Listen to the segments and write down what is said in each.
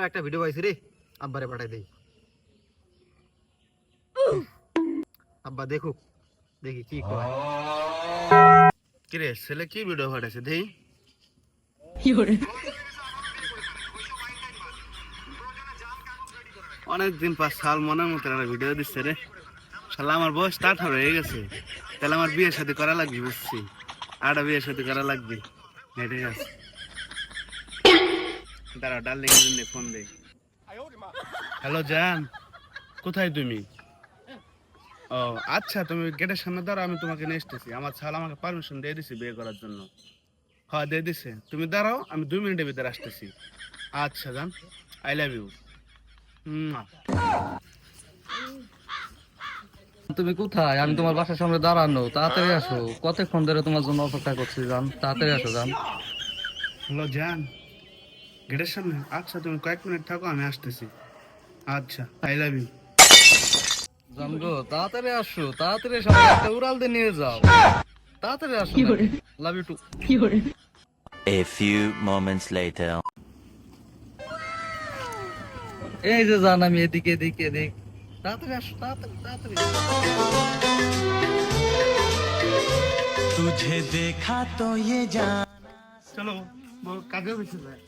সকালবেলা একটা ভিডিও পাইছি রে, আব্বারে পাঠাই দেই। আব্বা দেখুক, দেখি কি কয়। কিরে ছেলে কি ভিডিও পাঠাইছে দেই? অনেকদিন পর সাল মনের মতো একটা ভিডিও দিচ্ছে রে। শালা আমার বয়স 18 হয়ে গেছে, তাহলে আমার বিয়ে শাদী করা লাগবে, বুঝছি। আরটা বিয়ে শাদী করা লাগবে। ঠিক আছে, দাঁড়া ডার্লিং ফোন দে। হ্যালো জান, কোথায় তুমি? ও আচ্ছা, তুমি গেটের সামনে দাঁড়াও, আমি তোমাকে নিয়ে এসতেছি। আমার শালা আমাকে পারমিশন দিয়ে দিছে বিয়ে করার জন্য। হ্যাঁ দিয়ে দিছে, তুমি দাঁড়াও, আমি 2 মিনিটের ভিতরে আসতেছি। আচ্ছা জান, আই লাভ ইউ। তুমি কোথায়? আমি তোমার বাসার সামনে দাঁড়ানো, তাড়াতাড়ি আসো। কতক্ষণ ধরে তোমার জন্য অপেক্ষা করছি জান, তাড়াতাড়ি আসো জান। হ্যালো জান, গেটের সামনে? আচ্ছা তুমি কয়েক মিনিট থাকো, আমি আসতেছি। আচ্ছা, আই লাভ ইউ। জান গো, তাড়াতাড়ি আসো, তাড়াতাড়ি এসে আমাকে একটা উড়াল দিয়ে নিয়ে যাও। তাড়াতাড়ি আসো, love you too. A few moments later. এই যে জান, আমি এদিকে এদিকে এদিক। তাড়াতাড়ি আসো, তাড়াতাড়ি তাড়াতাড়ি। तुझे देखा तो ये जान। চলো কাজে বেশি যায়।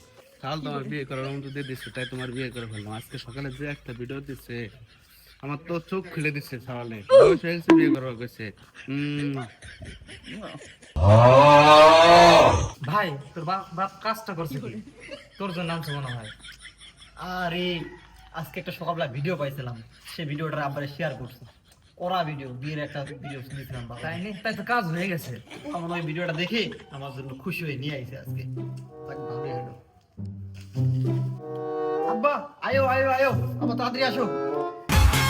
কাল তোমার বিয়ে করার মতো দিয়ে দিচ্ছে, তাই তোমার বিয়ে করে ফেললাম। আজকে সকালে যে একটা ভিডিও দিচ্ছে, আমার তো চোখ খুলে দিচ্ছে। সকালে বয়স হয়ে গেছে, বিয়ে করার গেছে। ভাই তোর বাপ কাজটা করছে কি? তোর জন্য নামছে মনে হয়। আরে আজকে একটা সকালবেলা ভিডিও পাইছিলাম, সেই ভিডিওটা আব্বারে শেয়ার করছে। ওরা ভিডিও, বিয়ের একটা ভিডিও শুনেছিলাম বাবা। তাই না? তাই তো কাজ হয়ে গেছে। আমার ওই ভিডিওটা দেখে আমার জন্য খুশি হয়ে নিয়ে আইছে আজকে। তাকে ভালোই হলো। আব্বা আয়ো আয়ো আয়ো, আব্বা তাড়াতাড়ি আসো।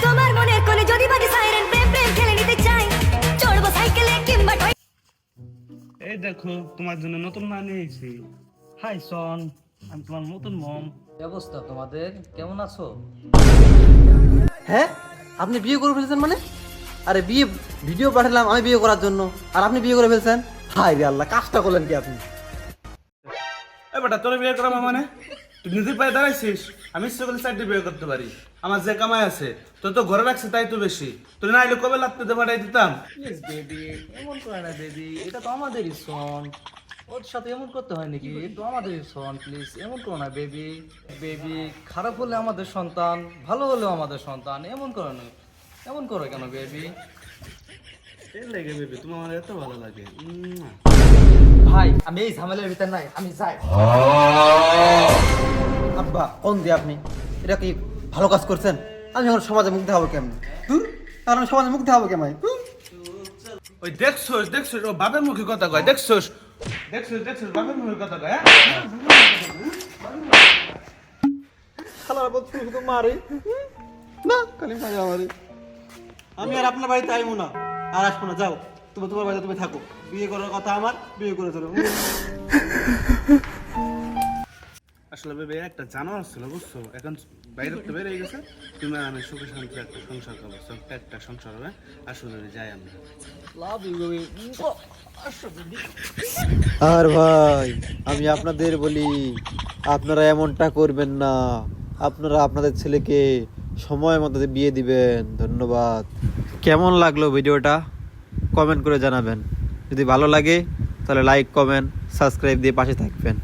তোমার মনের কোণে যদি বাজে সাইরেন, প্রেম প্রেম খেলে নিতে চাই, চড়বো সাইকেলে কিংবা টয়। এই দেখো, তোমার জন্য নতুন মা নিয়ে এসেছি। হাই সন, আমি তোমার নতুন মম। কি অবস্থা তোমাদের? কেমন আছো? হ্যাঁ, আপনি বিয়ে করে ফেলছেন মানে? আরে বিয়ে ভিডিও পাঠালাম আমি বিয়ে করার জন্য, আর আপনি বিয়ে করে ফেলছেন? হায় রে আল্লাহ, কাজটা করলেন কি আপনি? এ বেটা, তোর বিয়ে করা মানে? তুই নিজের পায়ে দাঁড়াইছিস? আমি ইচ্ছে করলে 4টি বিয়ে করতে পারি। আমার যে কামাই আছে, তোর তো ঘরে রাখছে, তাই তো বেশি। তুই না এলে কবে লাগতে পাঠাই দিতাম। প্লিজ বেবি, এমন করে না বেবি, এটা তো আমাদেরই সন। ওর সাথে এমন করতে হয় নাকি? এটা তো আমাদেরই সন, প্লিজ এমন করো না বেবি। বেবি, খারাপ হলে আমাদের সন্তান, ভালো হলেও আমাদের সন্তান। এমন করো না, এমন করো কেন বেবি? এই লাগে বেবি, তোমার আমার এত ভালো লাগে। ভাই আমি এই ঝামেলার ভিতর নাই, আমি যাই। আব্বা কোন দিয়ে আপনি এটা কি ভালো কাজ করছেন? আমি এখন সমাজে মুগ্ধ হবো কেমন? কারণ আমি সমাজে মুগ্ধ হবো কেমন? ওই দেখছোস দেখছোস, ও বাপের মুখে কথা কয়। দেখছোস দেখছোস দেখছোস, বাপের মুখে কথা কয়। শালার বদ শুধু মারে না, খালি মারে আমারে। আমি আর আপনার বাড়িতে আইবো না, আর আসবো না। যাও তুমি তোমার বাড়িতে তুমি থাকো। বিয়ে করার কথা আমার, বিয়ে করে ধরো। আসলে বেবি একটা জানোয়ার ছিল, বুঝছো? এখন বাইরে তো বেরিয়ে গেছে। তুমি আর আমি সুখে শান্তি একটা সংসার করবো, ছোট্ট একটা সংসার হবে। আসলে যাই আমরা। Love you baby. আসো বেবি। আর ভাই আমি আপনাদের বলি, আপনারা এমনটা করবেন না। আপনারা আপনাদের ছেলেকে সময় মতো বিয়ে দিবেন। ধন্যবাদ। কেমন লাগলো ভিডিওটা কমেন্ট করে জানাবেন। যদি ভালো লাগে তাহলে লাইক কমেন্ট সাবস্ক্রাইব দিয়ে পাশে থাকবেন।